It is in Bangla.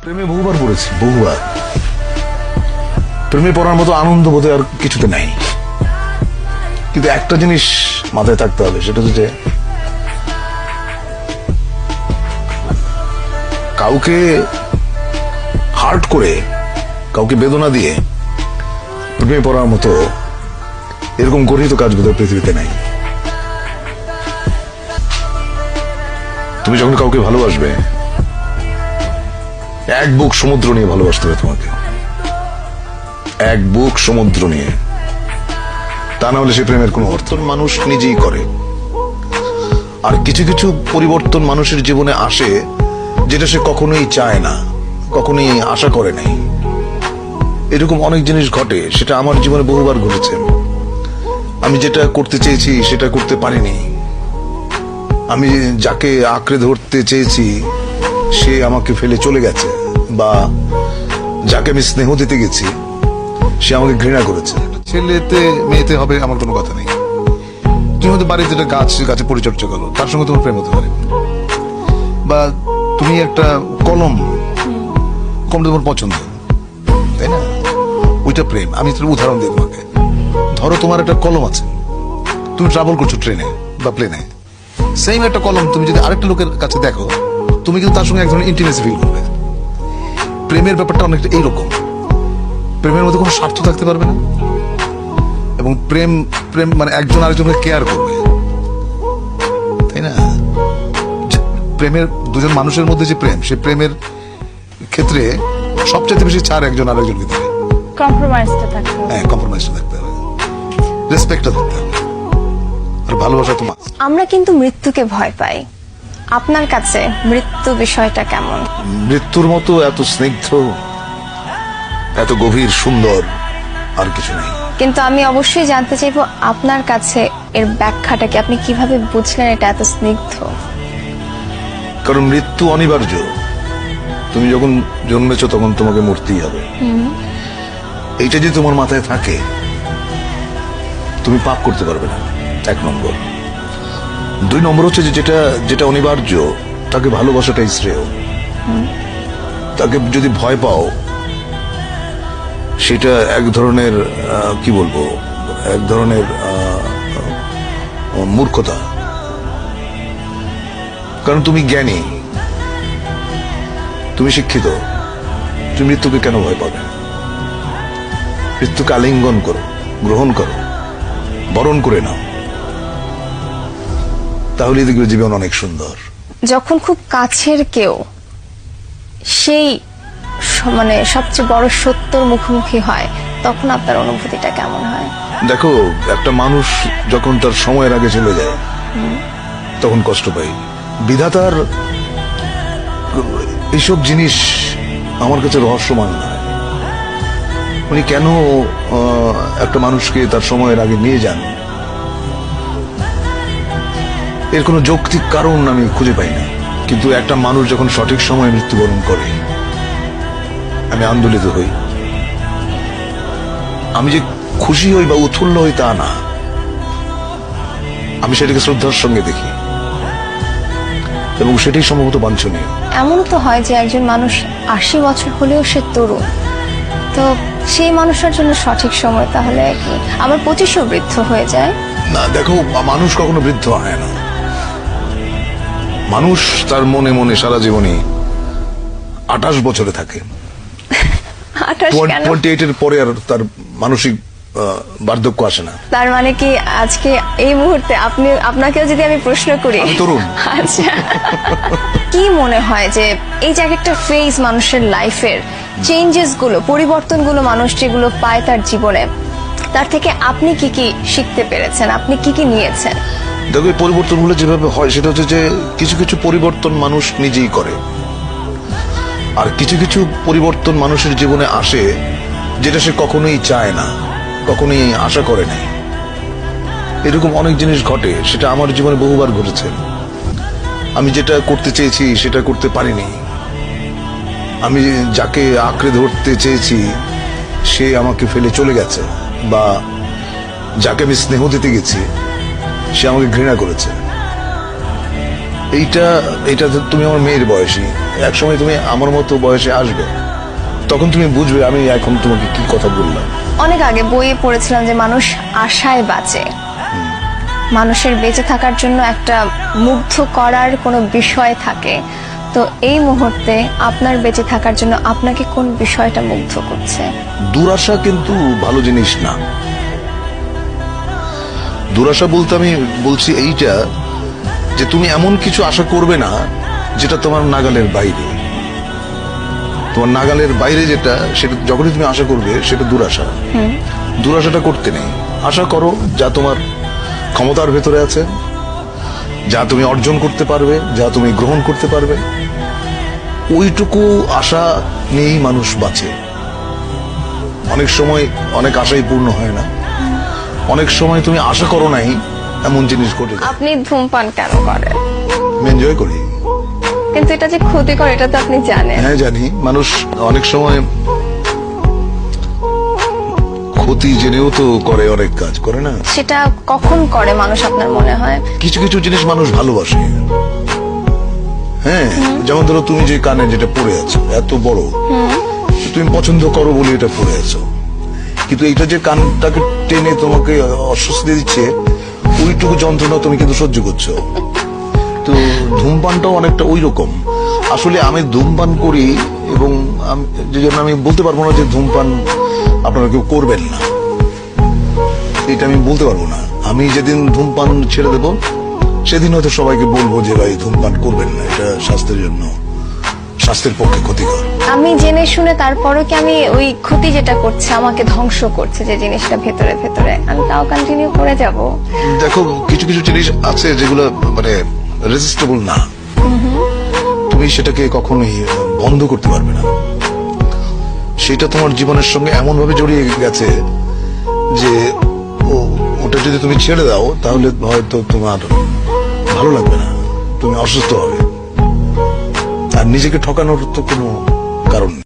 প্রেমে বহুবার পড়েছি, বহুবার। প্রেমে পড়ার মতো আনন্দ বোধহয় আর কিছুতে নাই। কিন্তু একটা জিনিস মাথায় থাকতে হবে, সেটা হচ্ছে যে কাউকে হার্ট করে, কাউকে বেদনা দিয়ে প্রেমে পড়ার মতো এরকম গঠিত কাজ বোধহয় পৃথিবীতে নাই। তুমি যখন কাউকে ভালোবাসবে, এক বুক সমুদ্র নিয়ে ভালোবাসতে হবে তোমাকে, এক বুক সমুদ্র নিয়ে। তা না হলে সে প্রেমের কোনো অর্থ মানুষ নিজেই করে। আর কিছু কিছু পরিবর্তন মানুষের জীবনে আসে যেটা সে কখনোই চায় না, কখনোই আশা করে নাই। এরকম অনেক জিনিস ঘটে, সেটা আমার জীবনে বহুবার ঘটেছে। আমি যেটা করতে চেয়েছি সেটা করতে পারিনি। আমি যাকে আঁকড়ে ধরতে চেয়েছি সে আমাকে ফেলে চলে গেছে, বা যাকে আমি স্নেহ দিতে গেছি সে আমাকে ঘৃণা করেছে। ছেলেতে মেয়েতে হবে আমার কোনো কথা নেই। তুমি হয়তো বাড়িতে একটা গাছে পরিচর্যা করো, তার সঙ্গে তোমার প্রেম হতে পারে। বা তুমি একটা কলমটা তোমার পছন্দ, তাই না? ওইটা প্রেম। আমি উদাহরণ দিই তোমাকে। ধরো তোমার একটা কলম আছে, তুমি ট্রাভেল করছো ট্রেনে বা প্লেনে, সেম একটা কলম তুমি যদি আরেকটা লোকের কাছে দেখো, তুমি কিন্তু তার সঙ্গে এক ধরনের ইন্টিমেসি ফিল করবে। প্রেমের ব্যাপারটা অনেকটা এইরকম। প্রেমের মধ্যে কোনো স্বার্থ থাকতে পারবে না, এবং প্রেম মানে একজন আরেকজনকে কেয়ার করবে, তাই না? প্রেমের দুজন মানুষের মধ্যে যে প্রেম, সে প্রেমের ক্ষেত্রে সবচেয়ে বেশি ছাড় একজন আরেকজনকে দেবে। কম্প্রোমাইজটা থাকতে হবে। হ্যাঁ, কম্প্রোমাইজটা থাকতে হবে, রেসপেক্টটা থাকতে হবে, আর ভালোবাসা তো মাস্ট। আমরা কিন্তু মৃত্যুকে ভয় পাই। আপনার কাছে মৃত্যু বিষয়টা কেমন? মৃত্যুর মতো এত স্নিগ্ধ, এত গভীর, সুন্দর আর কিছু নেই। কিন্তু আমি অবশ্যই জানতে চাইবো আপনার কাছে এর ব্যাখ্যাটা কি, আপনি কিভাবে বুঝলেন এটা এত স্নিগ্ধ? কারণ মৃত্যু অনিবার্য। তুমি যখন জন্মেছো তখন তোমাকে মরতেই হবে। এইটা যদি তোমার মাথায় থাকে, তুমি পাপ করতে পারবে না, এক নম্বর। 2 নম্বর হচ্ছে যে যেটা অনিবার্য তাকে ভালোবাসাটাই শ্রেয়। তাকে যদি ভয় পাও, সেটা এক ধরনের কি বলবো, এক ধরনের মূর্খতা। কারণ তুমি জ্ঞানী, তুমি শিক্ষিত, তুমি মৃত্যুকে কেন ভয় পাবে? মৃত্যুকে আলিঙ্গন করো, গ্রহণ করো, বরণ করে নাও, তাহলে দেখবে জীবন অনেক সুন্দর। যখন খুব কাছের কেউ সেই মানে সবচেয়ে বড় সত্যর মুখোমুখি হয়, তখন আপনার অনুভূতিটা কেমন হয়? দেখো, একটা মানুষ যখন তার সময়ের আগে চলে যায় তখন কষ্ট পাই। বিধাতার এইসব জিনিস আমার কাছে রহস্যময় নয়। উনি কেন একটা মানুষকে তার সময়ের আগে নিয়ে যান, এর কোনো যৌক্তিক কারণ আমি খুঁজে পাই না। কিন্তু একটা মানুষ যখন সঠিক সময়ে মৃত্যুবরণ করে, আমি আন্দোলিত হই। আমি যে খুশি হই বা উৎফুল্ল হই তা না, আমি সেটাকে শ্রদ্ধার সঙ্গে দেখি, এবং সেটাই সম্ভবত বাঞ্ছনীয়। এমনও তো হয় যে একজন মানুষ 80 বছর হলেও সে তরুণ, তো সেই মানুষের জন্য সঠিক সময় তাহলে কি আবার 25ও বৃদ্ধ হয়ে যায়? না, দেখো, মানুষ কখনো বৃদ্ধ হয় না। মানুষ তার মনে মনে সারা জীবনই 28 বছরে থাকে। 28 কেন? 28 এর পরে আর তার মানসিক বার্ধক্য আসে না। তার মানে কি আজকে এই মুহূর্তে আপনাকেও যদি আমি প্রশ্ন করি, আমি তরুণ। আচ্ছা, কি মনে হয় যে এই যে একটা ফেজ মানুষের লাইফের চেঞ্জেস গুলো, পরিবর্তন গুলো মানুষ যেগুলো পায় তার জীবনে, তার থেকে আপনি কি কি শিখতে পেরেছেন, আপনি কি কি নিয়েছেন? দেখো, এই পরিবর্তনগুলো যেভাবে হয় সেটা হচ্ছে যে কিছু কিছু পরিবর্তন মানুষ নিজেই করে, আর কিছু কিছু পরিবর্তন মানুষের জীবনে আসে যেটা সে কখনোই চায় না, কখনোই আশা করে নাই। এরকম অনেক জিনিস ঘটে, সেটা আমার জীবনে বহুবার ঘটেছে। আমি যেটা করতে চেয়েছি সেটা করতে পারিনি। আমি যাকে আঁকড়ে ধরতে চেয়েছি সে আমাকে ফেলে চলে গেছে, বা যাকে আমি স্নেহ দিতে গেছি সে আমাকে ঘৃণা করেছে। এইটা এইটা যে তুমি আমার মেয়ের বয়সী, একসময় তুমি আমার মতো বয়সে আসবে, তখন তুমি বুঝবে আমি এখন তোমাকে কি কথা বললাম। অনেক আগে বইয়ে পড়েছিলাম যে মানুষ আশায় বাঁচে, মানুষের বেঁচে থাকার জন্য একটা মুগ্ধ করার কোনো বিষয় থাকে। তো এই মুহূর্তে আপনার বেঁচে থাকার জন্য আপনাকে কোন বিষয়টা মুগ্ধ করছে? দুরাশা কিন্তু ভালো জিনিস না। দুরাশা বলতে আমি বলছি এইটা যে তুমি এমন কিছু আশা করবে না যেটা তোমার নাগালের বাইরে। তোমার নাগালের বাইরে যেটা, সেটা যখনই তুমি আশা করবে সেটা দুরাশা। দুরাশাটা করতে নেই, আশা করো যা তোমার ক্ষমতার ভেতরে আছে, যা তুমি অর্জন করতে পারবে, যা তুমি গ্রহণ করতে পারবে, ওইটুকু আশা নিয়েই মানুষ বাঁচে। অনেক সময় অনেক আশাই পূর্ণ হয় না, অনেক সময় তুমি আশা করো নাই এমন জিনিস ঘটে যায়। আপনি ধূমপান কেন করেন? আমি এনজয় করি। কিন্তু এটা যে ক্ষতিকর এটা তো আপনি জানেন। হ্যাঁ জানি, মানুষ অনেক সময় ক্ষতি জেনেও তো করে, অনেক কাজ করে না। সেটা কখন করে মানুষ আপনার মনে হয়? কিছু কিছু জিনিস মানুষ ভালোবাসে। হ্যাঁ, যেমন ধরো তুমি যে কানে যেটা পড়ে আছো এত বড়, তুমি পছন্দ করো বলে এটা পড়ে আছো, কিন্তু এইটা যে কানটাকে টেনে তোমাকে অস্বস্তি দিচ্ছে, ওইটুকু যন্ত্রণা তুমি কিন্তু সহ্য করছো। তো ধূমপানটাও অনেকটা ওই রকম। আসলে আমি ধূমপান করি এবং যে জন্য আমি বলতে পারবো না যে ধূমপান আপনারা কেউ করবেন না, এটা আমি বলতে পারবো না। আমি যেদিন ধূমপান ছেড়ে দেব সেদিন হয়তো সবাইকে বলবো যে ভাই ধূমপান করবেন না, এটা স্বাস্থ্যের জন্য, স্বাস্থ্যের পক্ষে ক্ষতিকর। আমি জেনে শুনে তারপরও কি আমি ওই ক্ষতি যেটা করছে, আমাকে ধ্বংস করছে যে জিনিসটা ভেতরে ভেতরে, আমি তাও কন্টিনিউ করে যাব? দেখো, কিছু কিছু জিনিস আছে যেগুলো মানে রেজিস্টেবল না, তুমি সেটাকে কখনোই বন্ধ করতে পারবে না। সেটা তোমার জীবনের সঙ্গে এমন ভাবে জড়িয়ে গেছে যে ওটা যদি তুমি ছেড়ে দাও তাহলে হয়তো তোমার ভালো লাগবে না, তুমি অসুস্থ হবে। আর নিজেকে ঠকানোর তো কোনো কারণ নেই।